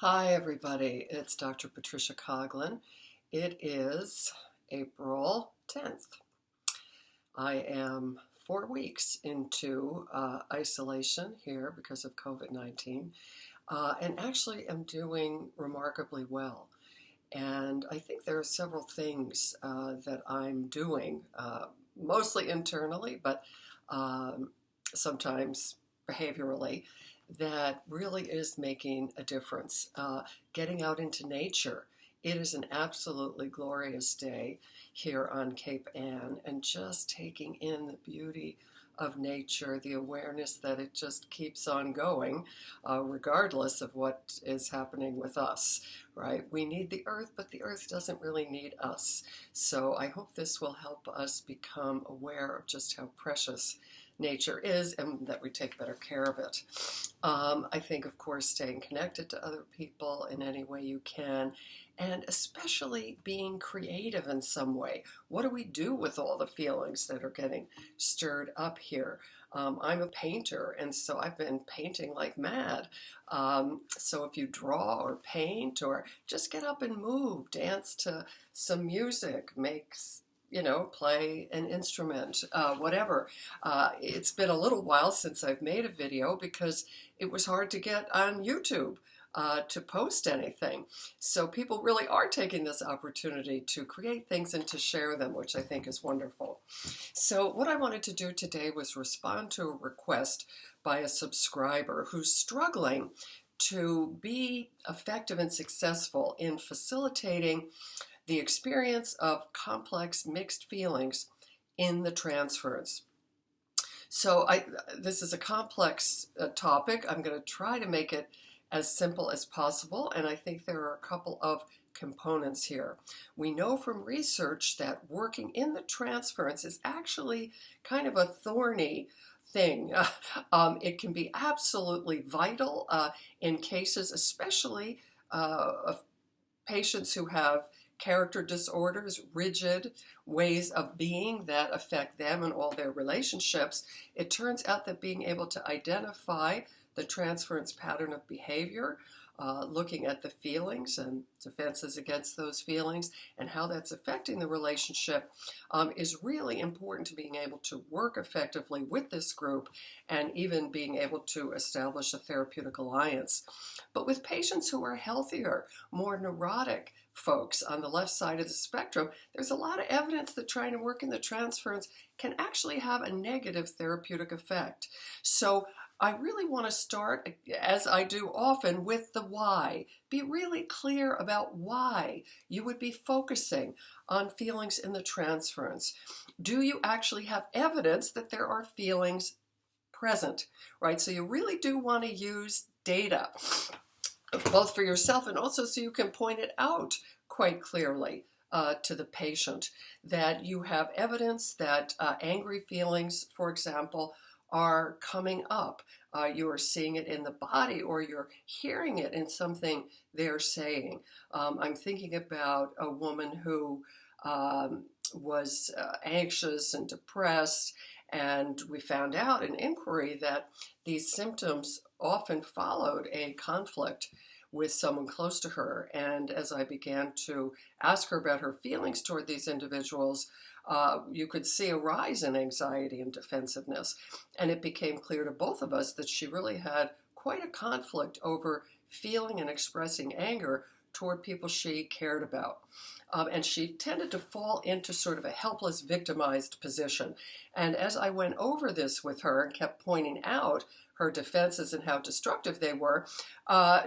Hi, everybody. It's Dr. Patricia Coughlin. It is April 10th. I am 4 weeks into isolation here because of COVID-19, and actually am doing remarkably well. And I think there are several things that I'm doing, mostly internally, but sometimes behaviorally, that really is making a difference. Getting out into nature. It is an absolutely glorious day here on Cape Ann, and just taking in the beauty of nature, the awareness that it just keeps on going, regardless of what is happening with us, right? We need the earth, but the earth doesn't really need us. So I hope this will help us become aware of just how precious nature is and that we take better care of it. I think, of course, staying connected to other people in any way you can, and especially being creative in some way. What do we do with all the feelings that are getting stirred up here? I'm a painter, and so I've been painting like mad. So if you draw or paint or just get up and move, dance to some music, play an instrument, whatever. It's been a little while since I've made a video because it was hard to get on YouTube to post anything. So people really are taking this opportunity to create things and to share them, which I think is wonderful. So what I wanted to do today was respond to a request by a subscriber who's struggling to be effective and successful in facilitating the experience of complex mixed feelings in the transference. So this is a complex topic. I'm going to try to make it as simple as possible, and I think there are a couple of components here. We know from research that working in the transference is actually kind of a thorny thing. It can be absolutely vital in cases, especially of patients who have character disorders, rigid ways of being that affect them and all their relationships. It turns out that being able to identify the transference pattern of behavior, looking at the feelings and defenses against those feelings and how that's affecting the relationship is really important to being able to work effectively with this group and even being able to establish a therapeutic alliance. But with patients who are healthier, more neurotic folks on the left side of the spectrum, there's a lot of evidence that trying to work in the transference can actually have a negative therapeutic effect. So I really want to start, as I do often, with the why. Be really clear about why you would be focusing on feelings in the transference. Do you actually have evidence that there are feelings present, right? So you really do want to use data, both for yourself and also so you can point it out quite clearly to the patient, that you have evidence that angry feelings, for example, are coming up. You are seeing it in the body, or you're hearing it in something they're saying. I'm thinking about a woman who was anxious and depressed, and we found out in inquiry that these symptoms often followed a conflict with someone close to her. And as I began to ask her about her feelings toward these individuals, you could see a rise in anxiety and defensiveness. And it became clear to both of us that she really had quite a conflict over feeling and expressing anger toward people she cared about. And she tended to fall into sort of a helpless, victimized position. And as I went over this with her and kept pointing out her defenses and how destructive they were,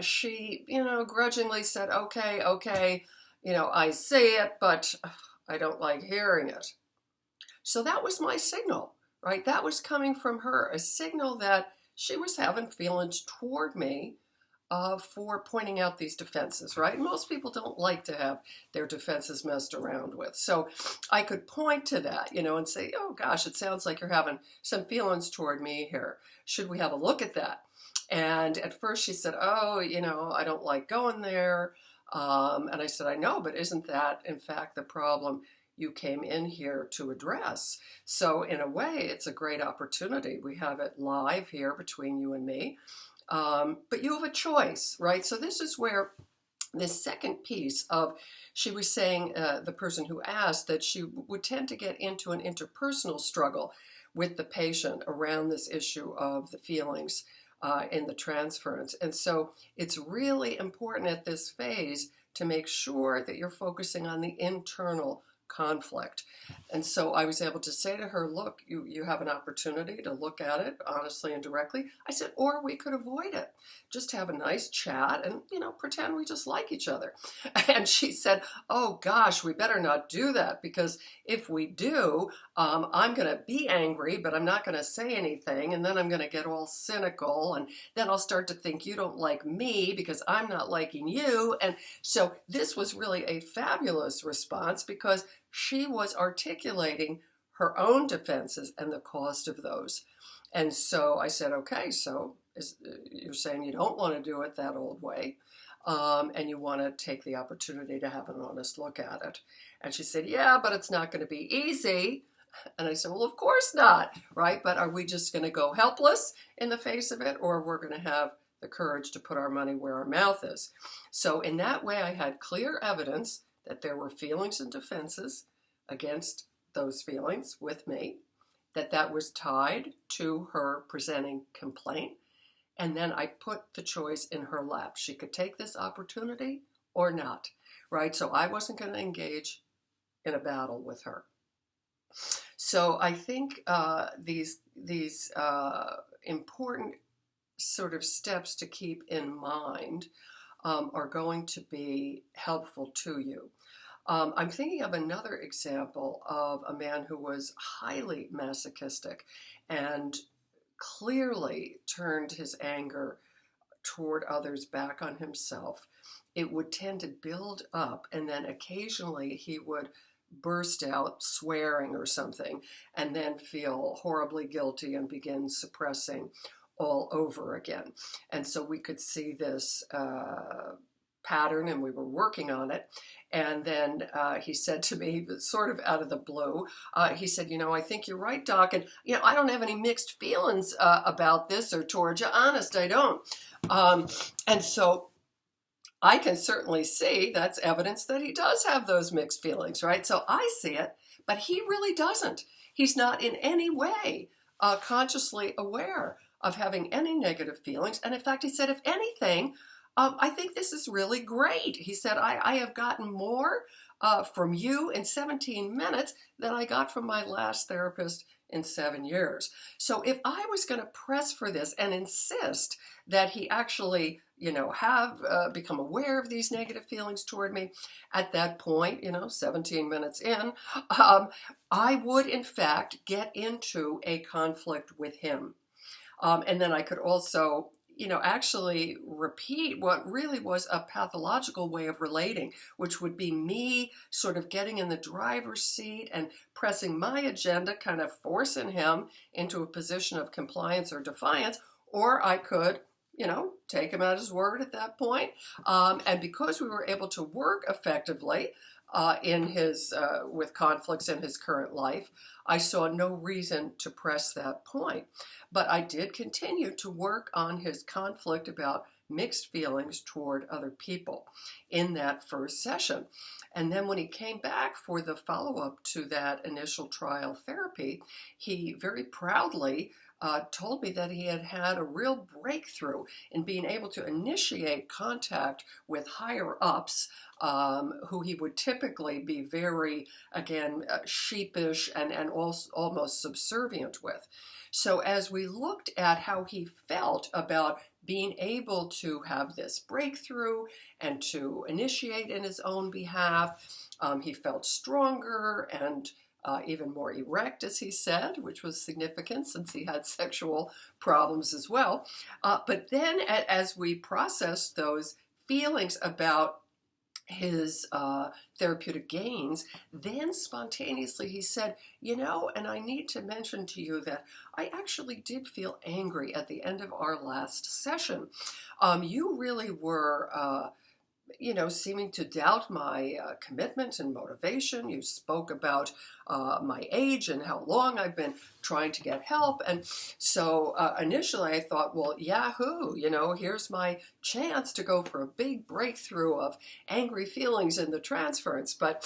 she, grudgingly said, okay, I see it, but I don't like hearing it. So that was my signal, right? That was coming from her, a signal that she was having feelings toward me for pointing out these defenses, right? Most people don't like to have their defenses messed around with. So I could point to that, and say, oh gosh, it sounds like you're having some feelings toward me here. Should we have a look at that? And at first she said, oh, I don't like going there. And I said, I know, but isn't that in fact the problem you came in here to address? So in a way, it's a great opportunity. We have it live here between you and me. but you have a choice, right? So this is where this second piece of, she was saying, the person who asked, that she would tend to get into an interpersonal struggle with the patient around this issue of the feelings in the transference. And so it's really important at this phase to make sure that you're focusing on the internal conflict. And so I was able to say to her, look, you have an opportunity to look at it honestly and directly. I said, or we could avoid it. Just have a nice chat and, pretend we just like each other. And she said, oh gosh, we better not do that, because if we do, I'm going to be angry, but I'm not going to say anything. And then I'm going to get all cynical. And then I'll start to think you don't like me because I'm not liking you. And so this was really a fabulous response, because she was articulating her own defenses and the cost of those. And so I said, okay, so you're saying you don't want to do it that old way, and you want to take the opportunity to have an honest look at it. And she said, yeah, but it's not going to be easy. And I said, well, of course not, right? But are we just going to go helpless in the face of it, or we're going to have the courage to put our money where our mouth is? So in that way, I had clear evidence that there were feelings and defenses against those feelings with me, that was tied to her presenting complaint. And then I put the choice in her lap. She could take this opportunity or not, right? So I wasn't going to engage in a battle with her. So I think these important sort of steps to keep in mind are going to be helpful to you. I'm thinking of another example of a man who was highly masochistic and clearly turned his anger toward others back on himself. It would tend to build up, and then occasionally he would burst out swearing or something, and then feel horribly guilty and begin suppressing all over again. And so we could see this pattern, and we were working on it. And then he said to me, sort of out of the blue, he said, I think you're right, Doc. And, I don't have any mixed feelings about this or towards you. Honest, I don't. And so I can certainly see that's evidence that he does have those mixed feelings, right? So I see it, but he really doesn't. He's not in any way consciously aware of having any negative feelings. And in fact, he said, if anything, I think this is really great. He said, I have gotten more from you in 17 minutes than I got from my last therapist in 7 years. So if I was going to press for this and insist that he actually, have become aware of these negative feelings toward me at that point, 17 minutes in, I would in fact get into a conflict with him. And then I could also actually repeat what really was a pathological way of relating, which would be me sort of getting in the driver's seat and pressing my agenda, kind of forcing him into a position of compliance or defiance, or I could, take him at his word at that point. And because we were able to work effectively with conflicts in his current life, I saw no reason to press that point. But I did continue to work on his conflict about mixed feelings toward other people in that first session. And then when he came back for the follow-up to that initial trial therapy, he very proudly told me that he had had a real breakthrough in being able to initiate contact with higher ups who he would typically be very, again, sheepish and also almost subservient with. So as we looked at how he felt about being able to have this breakthrough and to initiate in his own behalf, he felt stronger and even more erect, as he said, which was significant since he had sexual problems as well. But then as we processed those feelings about his therapeutic gains, then spontaneously he said, and I need to mention to you that I actually did feel angry at the end of our last session. You really were seeming to doubt my commitment and motivation. You spoke about my age and how long I've been trying to get help. And so initially I thought, well, yahoo, here's my chance to go for a big breakthrough of angry feelings in the transference. But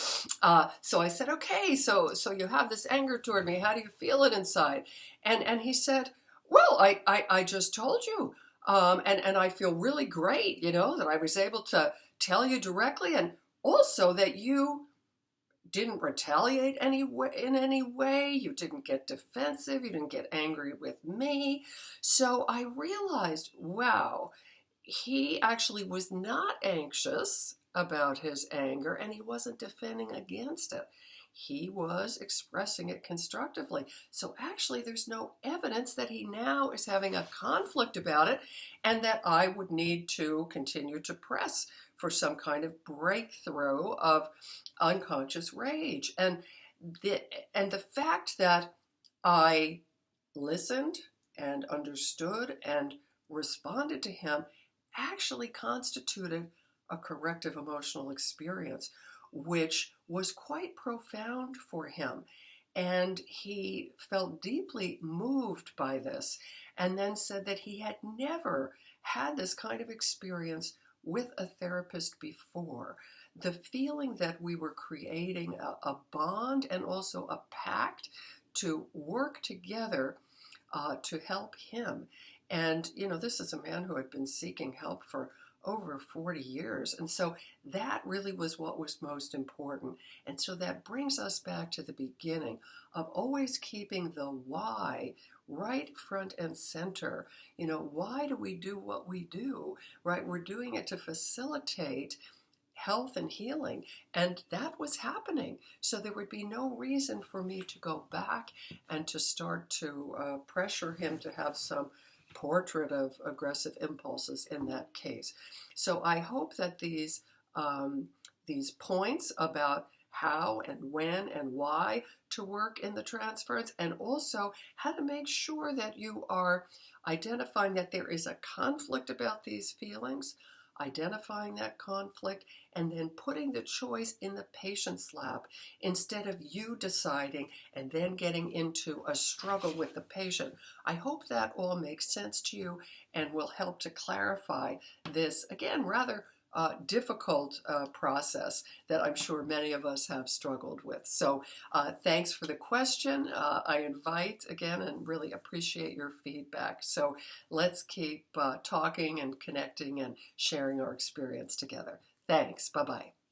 so I said, okay, so you have this anger toward me. How do you feel it inside? And he said, well, I just told you. And I feel really great, that I was able to tell you directly, and also that you didn't retaliate in any way. You didn't get defensive. You didn't get angry with me. So I realized, wow, he actually was not anxious about his anger, and he wasn't defending against it. He was expressing it constructively. So actually, there's no evidence that he now is having a conflict about it, and that I would need to continue to press for some kind of breakthrough of unconscious rage. And the fact that I listened and understood and responded to him actually constituted a corrective emotional experience, which was quite profound for him. And he felt deeply moved by this, and then said that he had never had this kind of experience with a therapist before. The feeling that we were creating a bond and also a pact to work together to help him. And, this is a man who had been seeking help for over 40 years. And so that really was what was most important. And so that brings us back to the beginning of always keeping the why right front and center. Why do we do what we do, right? We're doing it to facilitate health and healing, and that was happening. So there would be no reason for me to go back and to start to pressure him to have some portrait of aggressive impulses in that case. So I hope that these points about how and when and why to work in the transference, and also how to make sure that you are identifying that there is a conflict about these feelings, identifying that conflict, and then putting the choice in the patient's lap instead of you deciding and then getting into a struggle with the patient. I hope that all makes sense to you and will help to clarify this, again, rather difficult process that I'm sure many of us have struggled with. So thanks for the question. I invite again and really appreciate your feedback. So let's keep talking and connecting and sharing our experience together. Thanks. Bye-bye.